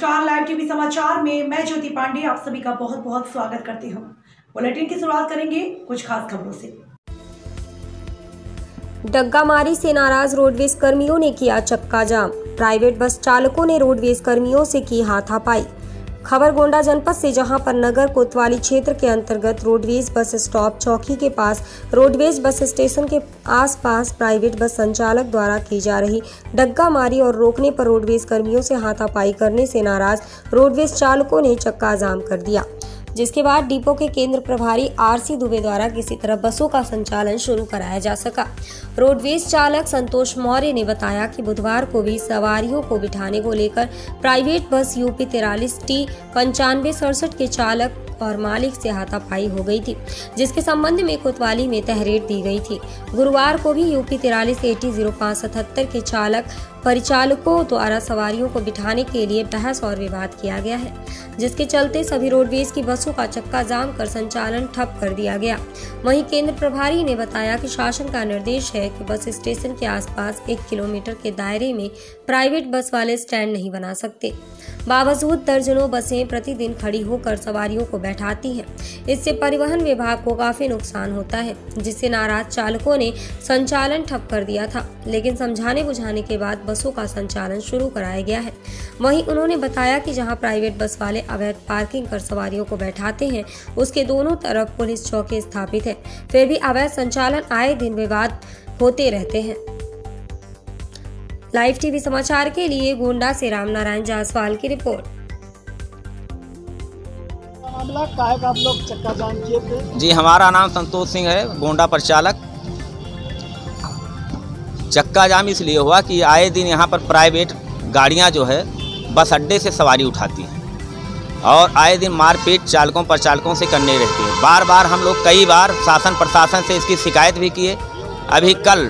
नमस्कार, live TV समाचार में मैं ज्योति पांडे आप सभी का बहुत बहुत स्वागत करती हूं। बुलेटिन की शुरुआत करेंगे कुछ खास खबरों से। डग्गामारी से नाराज रोडवेज कर्मियों ने किया चक्का जाम। प्राइवेट बस चालकों ने रोडवेज कर्मियों से की हाथापाई। खबर गोंडा जनपद से, जहां पर नगर कोतवाली क्षेत्र के अंतर्गत रोडवेज बस स्टॉप चौकी के पास रोडवेज बस स्टेशन के आसपास प्राइवेट बस संचालक द्वारा की जा रही डग्गामारी और रोकने पर रोडवेज कर्मियों से हाथापाई करने से नाराज रोडवेज चालकों ने चक्का जाम कर दिया, जिसके बाद डिपो के केंद्र प्रभारी आरसी दुबे द्वारा किसी तरह बसों का संचालन शुरू कराया जा सका। रोडवेज चालक संतोष मौर्य ने बताया कि बुधवार को भी सवारियों को बिठाने को लेकर प्राइवेट बस यूपी 43 T 9567 के चालक और मालिक से हाथापाई हो गई थी, जिसके संबंध में कोतवाली में तहरीर दी गई थी। गुरुवार को भी यूपी 43 AT 0577 के चालक परिचालकों द्वारा सवारियों को बिठाने के लिए बहस और विवाद किया गया है, जिसके चलते सभी रोडवेज की बसों का चक्का जाम कर संचालन ठप कर दिया गया। वहीं केंद्र प्रभारी ने बताया कि शासन का निर्देश है कि बस स्टेशन के आसपास 1 किलोमीटर के दायरे में प्राइवेट बस वाले स्टैंड नहीं बना सकते। बावजूद दर्जनों बसें प्रतिदिन खड़ी होकर सवारियों को बैठाती हैं। इससे परिवहन विभाग को काफी नुकसान होता है, जिससे नाराज चालकों ने संचालन ठप कर दिया था, लेकिन समझाने बुझाने के बाद बसों का संचालन शुरू कराया गया है। वहीं उन्होंने बताया कि जहां प्राइवेट बस वाले अवैध पार्किंग कर सवारियों को बैठाते हैं, उसके दोनों तरफ पुलिस चौकी स्थापित है, फिर भी अवैध संचालन आए दिन विवाद होते रहते हैं। लाइव टीवी समाचार के लिए गोंडा से रामनारायण जायसवाल की रिपोर्ट। मामला काहे का आप लोग चक्का जाम किए थे? जी, हमारा नाम संतोष सिंह है, गोंडा प्रचालक। चक्का जाम इसलिए हुआ कि आए दिन यहाँ पर प्राइवेट गाड़ियाँ जो है बस अड्डे से सवारी उठाती हैं और आए दिन मारपीट चालकों प्रचालकों से करने रहती है। बार बार हम लोग कई बार शासन प्रशासन से इसकी शिकायत भी किए। अभी कल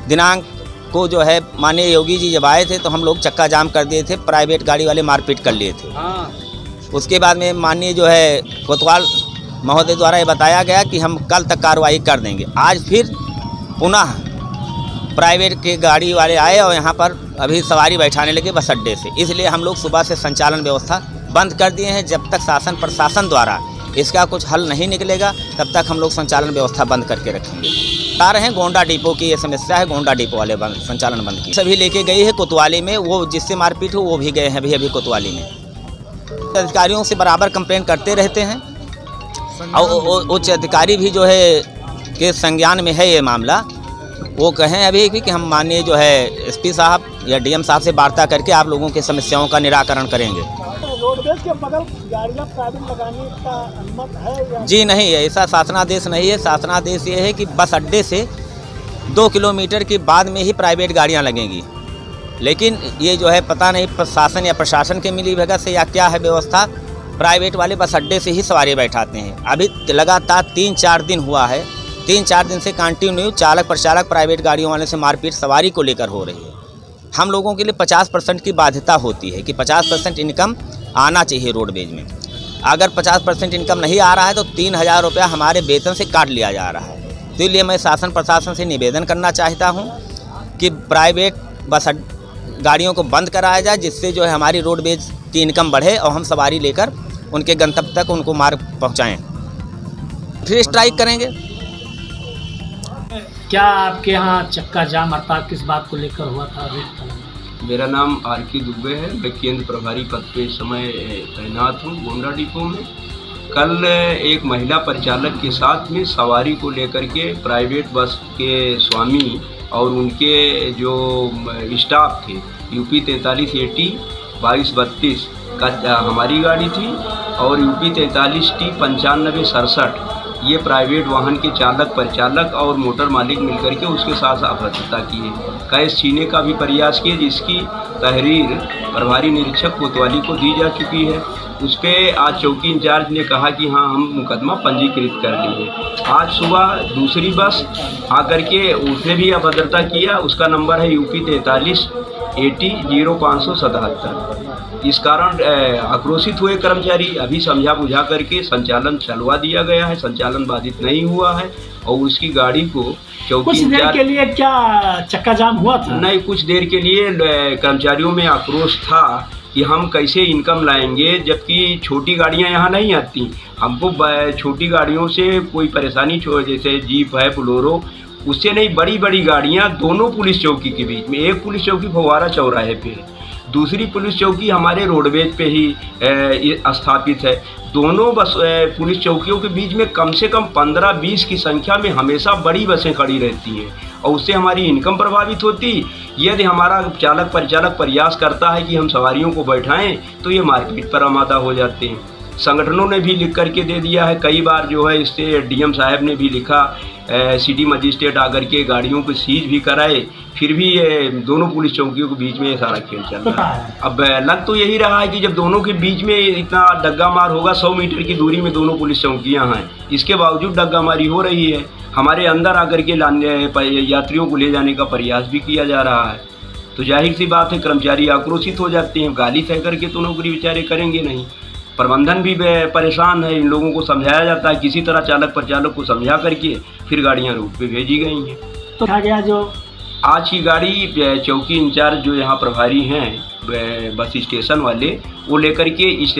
दिनांक को जो है माननीय योगी जी जब आए थे तो हम लोग चक्का जाम कर दिए थे, प्राइवेट गाड़ी वाले मारपीट कर लिए थे। उसके बाद में माननीय जो है कोतवाल महोदय द्वारा ये बताया गया कि हम कल तक कार्रवाई कर देंगे। आज फिर पुनः प्राइवेट के गाड़ी वाले आए और यहाँ पर अभी सवारी बैठाने लगे बस अड्डे से। इसलिए हम लोग सुबह से संचालन व्यवस्था बंद कर दिए हैं। जब तक शासन प्रशासन द्वारा इसका कुछ हल नहीं निकलेगा तब तक हम लोग संचालन व्यवस्था बंद करके रखेंगे। बता रहे हैं गोंडा डिपो की ये समस्या है, गोंडा डिपो वाले संचालन बंद की। सभी लेके गई है कोतवाली में, वो जिससे मारपीट हो वो भी गए हैं अभी कोतवाली में। अधिकारियों से बराबर कंप्लेंट करते रहते हैं और उच्च अधिकारी भी जो है के संज्ञान में है ये मामला। वो कहें अभी भी कि हम माननीय जो है SP साहब या DM साहब से वार्ता करके आप लोगों की समस्याओं का निराकरण करेंगे। रोडवेज के बगल गाड़ियां प्राइवेट लगाने का अनुमति है या? जी नहीं, ऐसा शासनादेश नहीं है। शासनादेश ये है कि बस अड्डे से 2 किलोमीटर के बाद में ही प्राइवेट गाड़ियां लगेंगी, लेकिन ये जो है पता नहीं प्रशासन या प्रशासन के मिली भगत से या क्या है व्यवस्था, प्राइवेट वाले बस अड्डे से ही सवारी बैठाते हैं। अभी लगातार 3-4 दिन हुआ है, 3-4 दिन से कंटिन्यू चालक प्रचालक प्राइवेट गाड़ियों वाले से मारपीट सवारी को लेकर हो रही है। हम लोगों के लिए 50% की बाध्यता होती है कि 50% इनकम आना चाहिए रोडवेज में। अगर 50% इनकम नहीं आ रहा है तो 3000 रुपया हमारे वेतन से काट लिया जा रहा है। तो इसलिए मैं शासन प्रशासन से निवेदन करना चाहता हूं कि प्राइवेट बस गाड़ियों को बंद कराया जाए, जिससे जो है हमारी रोडवेज की इनकम बढ़े और हम सवारी लेकर उनके गंतव्य तक उनको मार्ग पहुँचाएँ। फिर स्ट्राइक करेंगे। क्या आपके यहाँ चक्का जाम हड़ताल किस बात को लेकर हुआ था? मेरा नाम आरके दुबे है, मैं केंद्र प्रभारी पद पे इस समय तैनात हूँ गोंडा डिपो में। कल एक महिला परिचालक के साथ में सवारी को लेकर के प्राइवेट बस के स्वामी और उनके जो स्टाफ थे, यूपी 43 AT 2232 का हमारी गाड़ी थी और यूपी 43 T 9567 ये प्राइवेट वाहन के चालक परिचालक और मोटर मालिक मिलकर के उसके साथ अपहृतता किए, कैश छीने का भी प्रयास किए, जिसकी तहरीर प्रभारी निरीक्षक कोतवाली को दी जा चुकी है। उस पर आज चौकी इंचार्ज ने कहा कि हाँ हम मुकदमा पंजीकृत कर लिए। आज सुबह दूसरी बस आकर के उसने भी अभद्रता किया, उसका नंबर है यूपी 43 AT 0577। इस कारण आक्रोशित हुए कर्मचारी, अभी समझा बुझा करके संचालन चलवा दिया गया है, संचालन बाधित नहीं हुआ है और उसकी गाड़ी को चौकी कुछ देर के लिए क्या चक्का जाम हुआ था? नहीं, कुछ देर के लिए कर्मचारियों में आक्रोश था कि हम कैसे इनकम लाएंगे, जबकि छोटी गाड़ियां यहाँ नहीं आती। हमको छोटी गाड़ियों से कोई परेशानी जैसे जीप है, बोलेरो, उससे नहीं, बड़ी बड़ी गाड़ियां दोनों पुलिस चौकी के बीच में, एक पुलिस चौकी फव्वारा चौराहे पे है, दूसरी पुलिस चौकी हमारे रोडवेज पे ही स्थापित है। दोनों बस पुलिस चौकियों के बीच में कम से कम 15-20 की संख्या में हमेशा बड़ी बसें खड़ी रहती हैं और उससे हमारी इनकम प्रभावित होती। यदि हमारा चालक परिचालक प्रयास करता है कि हम सवारियों को बैठाएं तो ये मारपीट पर आमादा हो जाते हैं। संगठनों ने भी लिख करके दे दिया है, कई बार जो है इससे डीएम साहब ने भी लिखा, सिटी मजिस्ट्रेट आकर के गाड़ियों को सीज भी कराए, फिर भी ये दोनों पुलिस चौकियों के बीच में ये सारा खेल चल रहा है। अब लग तो यही रहा है कि जब दोनों के बीच में इतना डग्गा मार होगा, 100 मीटर की दूरी में दोनों पुलिस चौकियां हैं, इसके बावजूद डग्गा मारी हो रही है। हमारे अंदर आकर के यात्रियों को ले जाने का प्रयास भी किया जा रहा है, तो जाहिर सी बात है कर्मचारी आक्रोशित हो जाते हैं। गाली सह करके तो नौकरी बेचारे करेंगे नहीं। प्रबंधन भी परेशान है, इन लोगों को समझाया जाता है, किसी तरह चालक परिचालक को समझा करके फिर गाड़ियां रूट पे भेजी गई हैं। तो आ गया जो आज की गाड़ी चौकी इंचार्ज जो यहाँ प्रभारी हैं बस स्टेशन वाले, वो लेकर के इस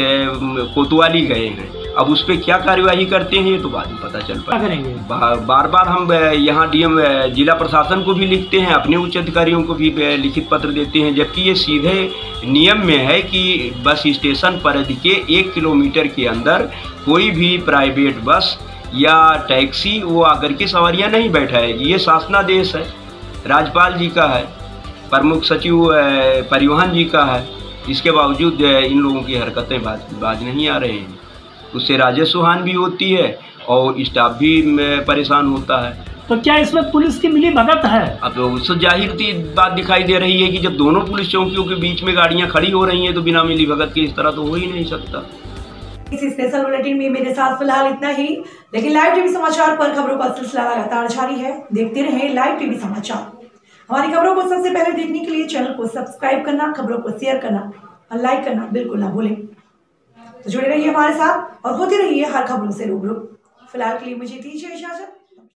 कोतवाली गए हैं। अब उस पर क्या कार्यवाही करते हैं ये तो बाद में पता चल पाएगा। बार बार हम यहाँ डीएम जिला प्रशासन को भी लिखते हैं, अपने उच्च अधिकारियों को भी लिखित पत्र देते हैं, जबकि ये सीधे नियम में है कि बस स्टेशन परिधि के 1 किलोमीटर के अंदर कोई भी प्राइवेट बस या टैक्सी वो आकर के सवारियाँ नहीं बैठाएगी। ये शासनादेश है, राज्यपाल जी का है, प्रमुख सचिव परिवहन जी का है। इसके बावजूद इन लोगों की हरकतें बाज नहीं आ रहे हैं। उससे राजस्व हानि भी होती है और स्टाफ भी परेशान होता है। तो क्या इसमें पुलिस की मिली भगत है? अब तो जाहिर सी बात दिखाई दे रही है कि जब दोनों पुलिस चौकियों के बीच में गाड़ियां खड़ी हो रही हैं तो बिना मिली भगत के इस तरह तो हो ही नहीं सकता। इस स्पेशल बुलेटिन में मेरे साथ फिलहाल इतना ही, लेकिन लाइव टीवी समाचार पर खबरों का सिलसिला लगातार जारी है। देखते रहें लाइव टीवी समाचार। हमारी खबरों को सबसे पहले देखने के लिए चैनल को सब्सक्राइब करना, खबरों को शेयर करना और लाइक करना बिल्कुल ना भूलें। तो जुड़े रहिए हमारे साथ और होते रहिए हर खबरों से रूबरू। फिलहाल के लिए मुझे दीजिए इजाजत।